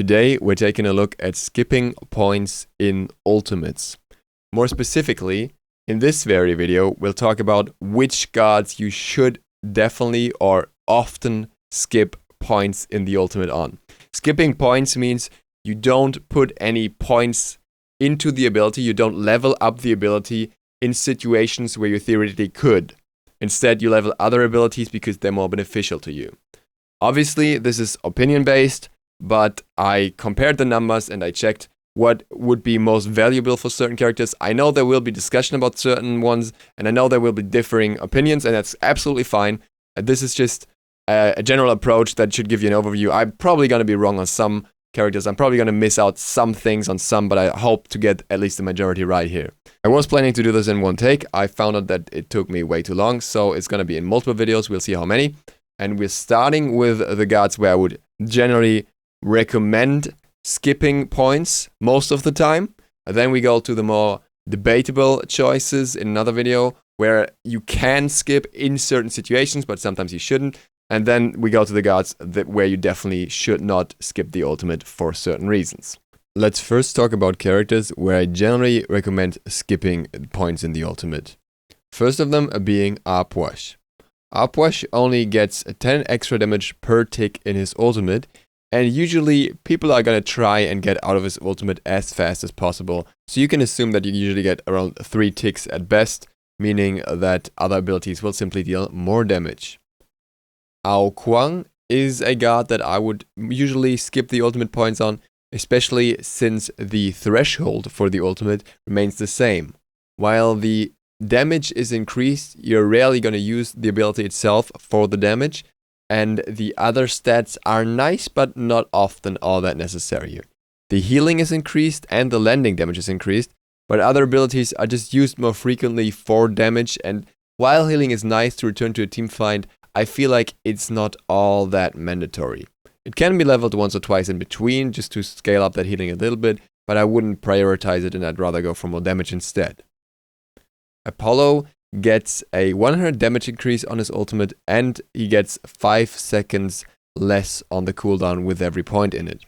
Today we're taking a look at skipping points in ultimates. More specifically, in this very video, we'll talk about which gods you should definitely or often skip points in the ultimate on. Skipping points means you don't put any points into the ability, you don't level up the ability in situations where you theoretically could. Instead, you level other abilities because they're more beneficial to you. Obviously, this is opinion-based, but I compared the numbers and I checked what would be most valuable for certain characters. I know there will be discussion about certain ones, and I know there will be differing opinions, and that's absolutely fine. This is just a general approach that should give you an overview. I'm probably going to be wrong on some characters. I'm probably going to miss out some things on some, but I hope to get at least the majority right here. I was planning to do this in one take. I found out that it took me way too long, so it's going to be in multiple videos. We'll see how many. And we're starting with the gods where I would generally recommend skipping points most of the time. And then we go to the more debatable choices in another video where you can skip in certain situations, but sometimes you shouldn't. And then we go to the gods where you definitely should not skip the ultimate for certain reasons. Let's first talk about characters where I generally recommend skipping points in the ultimate. First of them being Upwash. Upwash only gets 10 extra damage per tick in his ultimate, and usually people are gonna try and get out of his ultimate as fast as possible, so you can assume that you usually get around 3 ticks at best, meaning that other abilities will simply deal more damage. Quan is a god that I would usually skip the ultimate points on, especially since the threshold for the ultimate remains the same. While the damage is increased, you're rarely going to use the ability itself for the damage, and the other stats are nice but not often all that necessary here. The healing is increased and the landing damage is increased, but other abilities are just used more frequently for damage, and while healing is nice to return to a team fight, I feel like it's not all that mandatory. It can be leveled once or twice in between just to scale up that healing a little bit, but I wouldn't prioritize it and I'd rather go for more damage instead. Apollo gets a 100 damage increase on his ultimate, and he gets 5 seconds less on the cooldown with every point in it.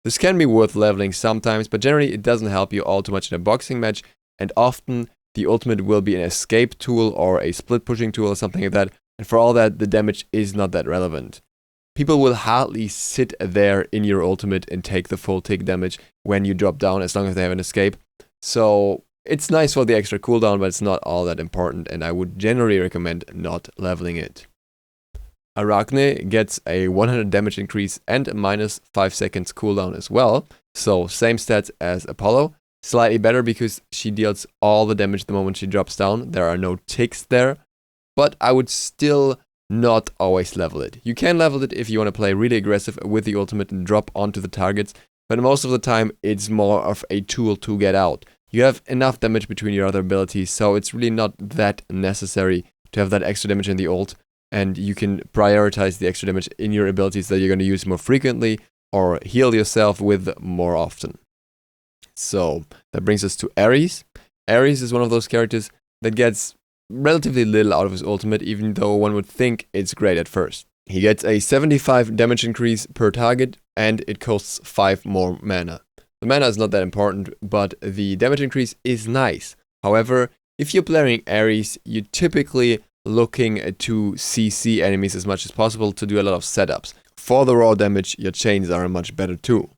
This can be worth leveling sometimes, but generally it doesn't help you all too much in a boxing match, and often the ultimate will be an escape tool or a split pushing tool or something like that, and for all that, the damage is not that relevant. People will hardly sit there in your ultimate and take the full tick damage when you drop down as long as they have an escape. So it's nice for the extra cooldown, but it's not all that important, and I would generally recommend not leveling it. Arachne gets a 100 damage increase and a minus 5 seconds cooldown as well, so same stats as Apollo. Slightly better because she deals all the damage the moment she drops down. There are no ticks there, but I would still not always level it. You can level it if you want to play really aggressive with the ultimate and drop onto the targets, but most of the time it's more of a tool to get out. You have enough damage between your other abilities, so it's really not that necessary to have that extra damage in the ult, and you can prioritize the extra damage in your abilities that you're going to use more frequently or heal yourself with more often. So that brings us to Aries. Aries is one of those characters that gets relatively little out of his ultimate, even though one would think it's great at first. He gets a 75 damage increase per target, and it costs 5 more mana. The mana is not that important, but the damage increase is nice. However, if you're playing Aries, you're typically looking to CC enemies as much as possible to do a lot of setups. For the raw damage, your chains are a much better tool.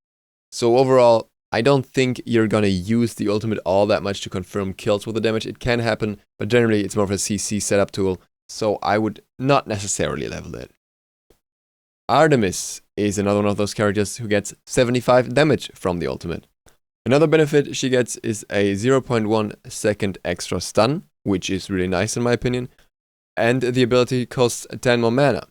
So overall, I don't think you're gonna use the ultimate all that much to confirm kills with the damage. It can happen, but generally it's more of a CC setup tool, so I would not necessarily level it. Artemis is another one of those characters who gets 75 damage from the ultimate. Another benefit she gets is a 0.1 second extra stun, which is really nice in my opinion, and the ability costs 10 more mana.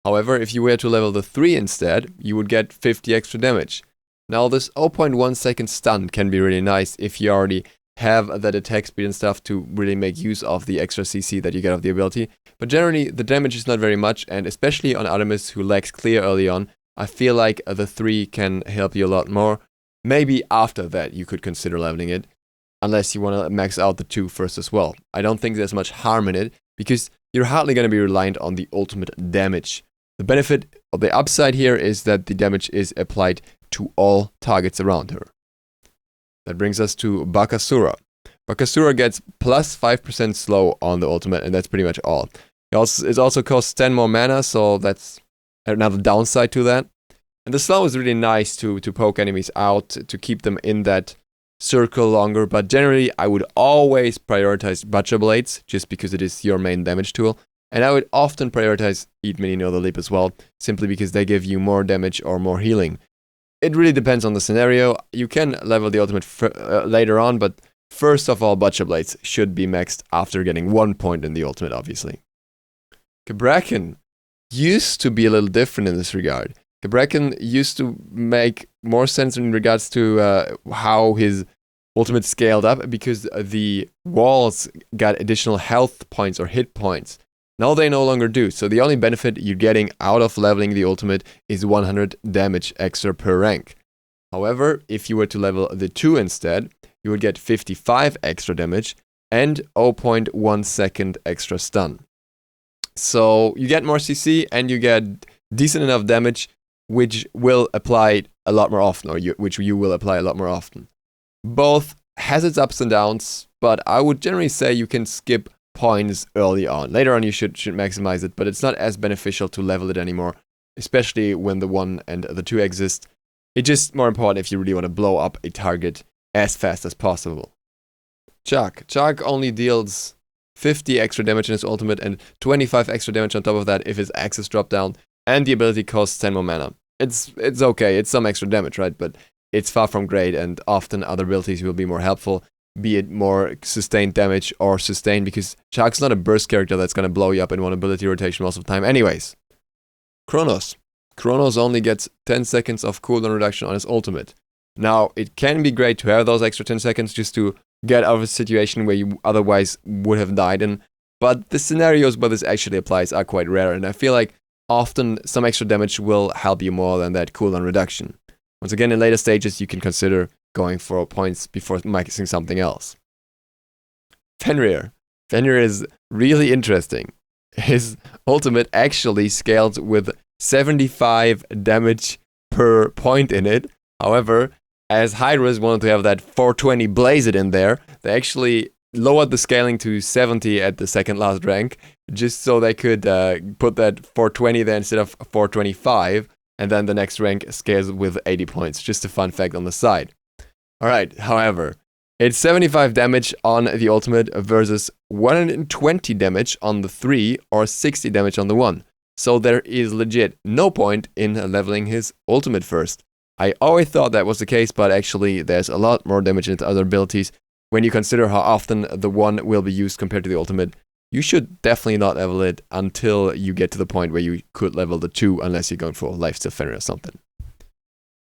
However, if you were to level the 3 instead, you would get 50 extra damage. Now this 0.1 second stun can be really nice if you already have that attack speed and stuff to really make use of the extra CC that you get of the ability, but generally the damage is not very much, and especially on Artemis who lacks clear early on, I feel like the 3 can help you a lot more. Maybe after that you could consider leveling it, unless you want to max out the 2 first as well. I don't think there's much harm in it, because you're hardly going to be reliant on the ultimate damage. The benefit of the upside here is that the damage is applied to all targets around her. That brings us to Basura. Basura gets plus 5% slow on the ultimate, and that's pretty much all. It also costs 10 more mana, so that's another downside to that. And the slow is really nice to poke enemies out, to keep them in that circle longer, but generally I would always prioritize Butcher Blades, just because it is your main damage tool. And I would often prioritize Eat Mini Know the Leap as well, simply because they give you more damage or more healing. It really depends on the scenario. You can level the ultimate later on, but first of all, Butcher Blades should be maxed after getting 1 point in the ultimate, obviously. Cabrakan used to be a little different in this regard. Cabrakan used to make more sense in regards to how his ultimate scaled up, because the walls got additional health points or hit points. Now they no longer do, so the only benefit you're getting out of leveling the ultimate is 100 damage extra per rank. However, if you were to level the 2 instead, you would get 55 extra damage and 0.1 second extra stun. So you get more CC and you get decent enough damage, which will apply a lot more often, or which you will apply a lot more often. Both has its ups and downs, but I would generally say you can skip points early on. Later on you should maximize it, but it's not as beneficial to level it anymore, especially when the 1 and the 2 exist. It's just more important if you really want to blow up a target as fast as possible. Chuk only deals 50 extra damage in his ultimate and 25 extra damage on top of that if his axes drop down, and the ability costs 10 more mana. It's okay, it's some extra damage, right? But it's far from great, and often other abilities will be more helpful, be it more sustained damage or sustained, because Chuk's not a burst character that's going to blow you up in one ability rotation most of the time. Anyways, Chronos only gets 10 seconds of cooldown reduction on his ultimate. Now, it can be great to have those extra 10 seconds just to get out of a situation where you otherwise would have died in, but the scenarios where this actually applies are quite rare, and I feel like often some extra damage will help you more than that cooldown reduction. Once again, in later stages, you can consider going for points before maxing something else. Fenrir is really interesting. His ultimate actually scales with 75 damage per point in it. However, as Hydras wanted to have that 420 blazed in there, they actually lowered the scaling to 70 at the second last rank, just so they could put that 420 there instead of 425, and then the next rank scales with 80 points. Just a fun fact on the side. Alright, however, it's 75 damage on the ultimate versus 120 damage on the 3 or 60 damage on the 1. So there is legit no point in leveling his ultimate first. I always thought that was the case, but actually there's a lot more damage in its other abilities. When you consider how often the 1 will be used compared to the ultimate, you should definitely not level it until you get to the point where you could level the 2, unless you're going for Lifesteal Fenrir or something.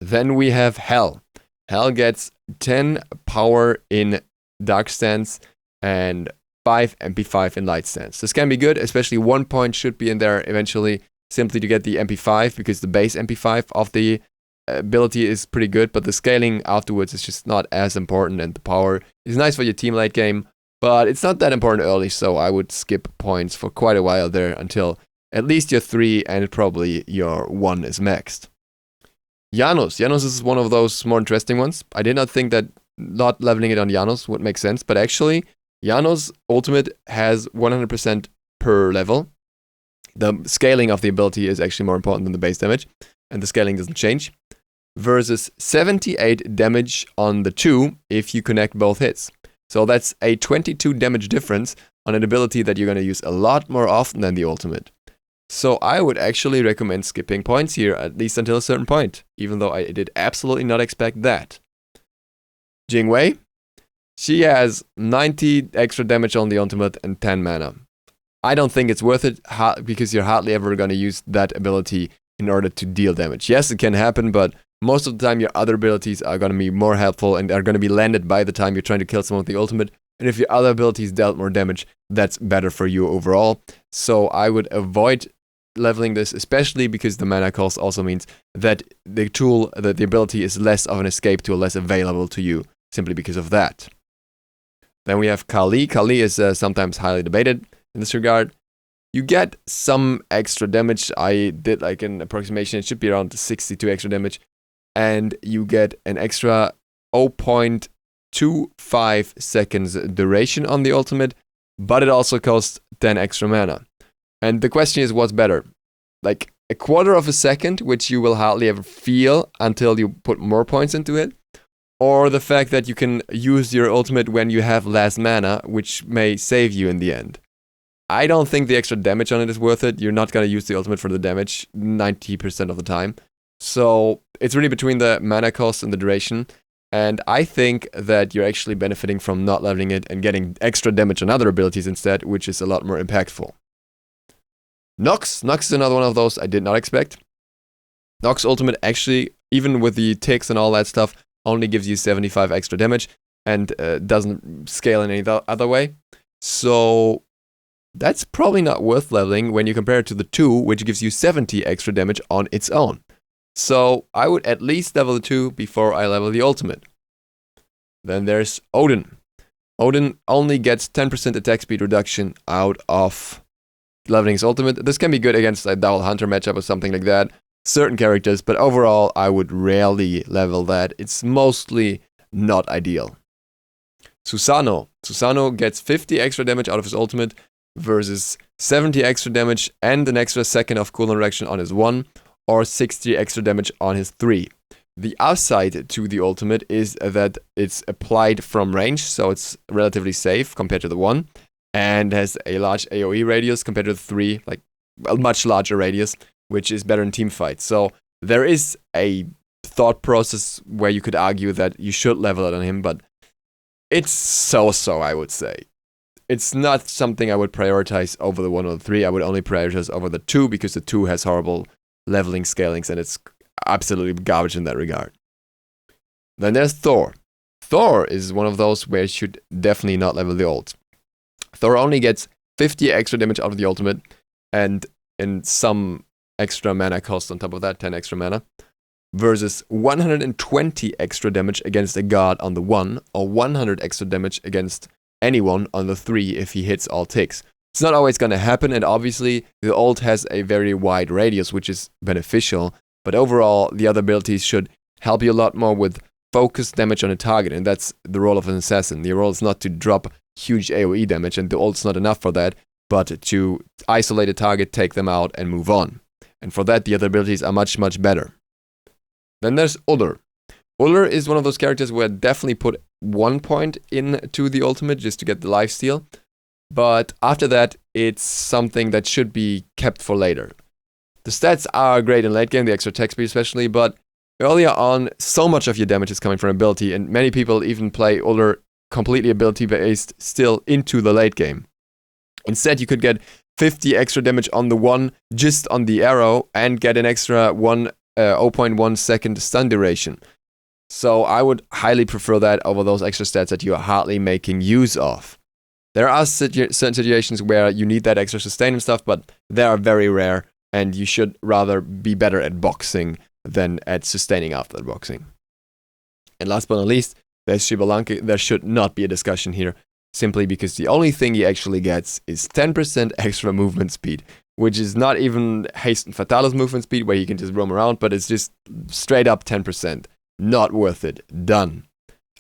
Then we have Hell. Hell gets 10 power in Dark Stance and 5 MP5 in Light Stance. This can be good, especially 1 point should be in there eventually, simply to get the MP5, because the base MP5 of the ability is pretty good, but the scaling afterwards is just not as important, and the power is nice for your team late game, but it's not that important early, so I would skip points for quite a while there until at least your 3 and probably your 1 is maxed. Janos is one of those more interesting ones. I did not think that not leveling it on Janos would make sense, but actually Janos ultimate has 100% per level. The scaling of the ability is actually more important than the base damage, and the scaling doesn't change, versus 78 damage on the 2 if you connect both hits. So that's a 22 damage difference on an ability that you're going to use a lot more often than the ultimate. So I would actually recommend skipping points here, at least until a certain point, even though I did absolutely not expect that. Jingwei, she has 90 extra damage on the ultimate and 10 mana. I don't think it's worth it, because you're hardly ever going to use that ability in order to deal damage. Yes, it can happen, but most of the time your other abilities are going to be more helpful and are going to be landed by the time you're trying to kill someone with the ultimate. And if your other abilities dealt more damage, that's better for you overall. So I would avoid leveling this, especially because the mana cost also means that the tool, that the ability is less of an escape tool, less available to you, simply because of that. Then we have Kali. Kali is sometimes highly debated in this regard. You get some extra damage. I did like an approximation. It should be around 62 extra damage. and you get an extra 0.25 seconds duration on the ultimate, but it also costs 10 extra mana. And the question is, what's better? Like a quarter of a second, which you will hardly ever feel until you put more points into it, or the fact that you can use your ultimate when you have less mana, which may save you in the end. I don't think the extra damage on it is worth it. You're not going to use the ultimate for the damage 90% of the time. So it's really between the mana cost and the duration. And I think that you're actually benefiting from not leveling it and getting extra damage on other abilities instead, which is a lot more impactful. Knox. Knox is another one of those I did not expect. Knox ultimate actually, even with the ticks and all that stuff, only gives you 75 extra damage and doesn't scale in any other way. So that's probably not worth leveling when you compare it to the 2, which gives you 70 extra damage on its own. So I would at least level the 2 before I level the ultimate. Then there's Odin. Odin only gets 10% attack speed reduction out of leveling his ultimate. This can be good against a double hunter matchup or something like that. Certain characters, but overall I would rarely level that. It's mostly not ideal. Susanoo. Susanoo gets 50 extra damage out of his ultimate versus 70 extra damage and an extra second of cooldown reduction on his 1 or 60 extra damage on his 3. The upside to the ultimate is that it's applied from range, so it's relatively safe compared to the 1 and has a large AoE radius compared to the 3, like a much larger radius, which is better in team fights. So there is a thought process where you could argue that you should level it on him, but it's so-so, I would say. It's not something I would prioritize over the 1 or the 3. I would only prioritize over the 2 because the 2 has horrible leveling scalings and it's absolutely garbage in that regard. Then there's Thor. Thor is one of those where you should definitely not level the ult. Thor only gets 50 extra damage out of the ultimate and in some extra mana cost on top of that, 10 extra mana, versus 120 extra damage against a god on the 1 or 100 extra damage against anyone on the 3 if he hits all ticks. It's not always going to happen, and obviously the ult has a very wide radius, which is beneficial, but overall the other abilities should help you a lot more with focused damage on a target, and that's the role of an assassin. The role is not to drop huge AoE damage, and the ult's not enough for that, but to isolate a target, take them out, and move on. And for that, the other abilities are much, much better. Then there's Ullr. Ullr is one of those characters where I definitely put 1 point into the ultimate just to get the lifesteal. But after that, it's something that should be kept for later. The stats are great in late game, the extra attack speed especially, but earlier on, so much of your damage is coming from ability, and many people even play Ullr completely ability-based still into the late game. Instead, you could get 50 extra damage on the 1 just on the arrow and get an extra 0.1 second stun duration. So I would highly prefer that over those extra stats that you are hardly making use of. There are certain situations where you need that extra sustain and stuff, but they are very rare, and you should rather be better at boxing than at sustaining after boxing. And last but not least, there's Shibalanki. There should not be a discussion here, simply because the only thing he actually gets is 10% extra movement speed, which is not even Haste and Fatalis movement speed, where you can just roam around, but it's just straight up 10%. Not worth it. Done.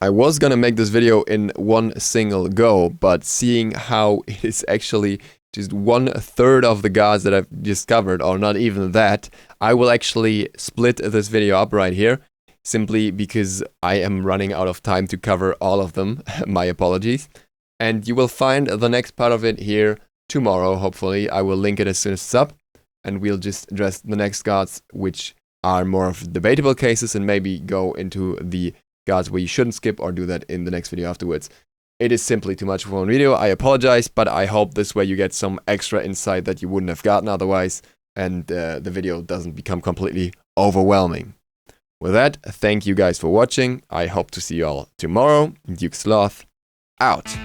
I was gonna make this video in one single go, but seeing how it is actually just 1/3 of the gods that I've discovered, or not even that, I will actually split this video up right here, simply because I am running out of time to cover all of them. My apologies. And you will find the next part of it here tomorrow, hopefully. I will link it as soon as it's up, and we'll just address the next gods, which are more of debatable cases, and maybe go into the gods where you shouldn't skip, or do that in the next video afterwards. It is simply too much for one video. I apologize, but I hope this way you get some extra insight that you wouldn't have gotten otherwise, and the video doesn't become completely overwhelming. With that, thank you guys for watching. I hope to see you all tomorrow. Duke Sloth, out.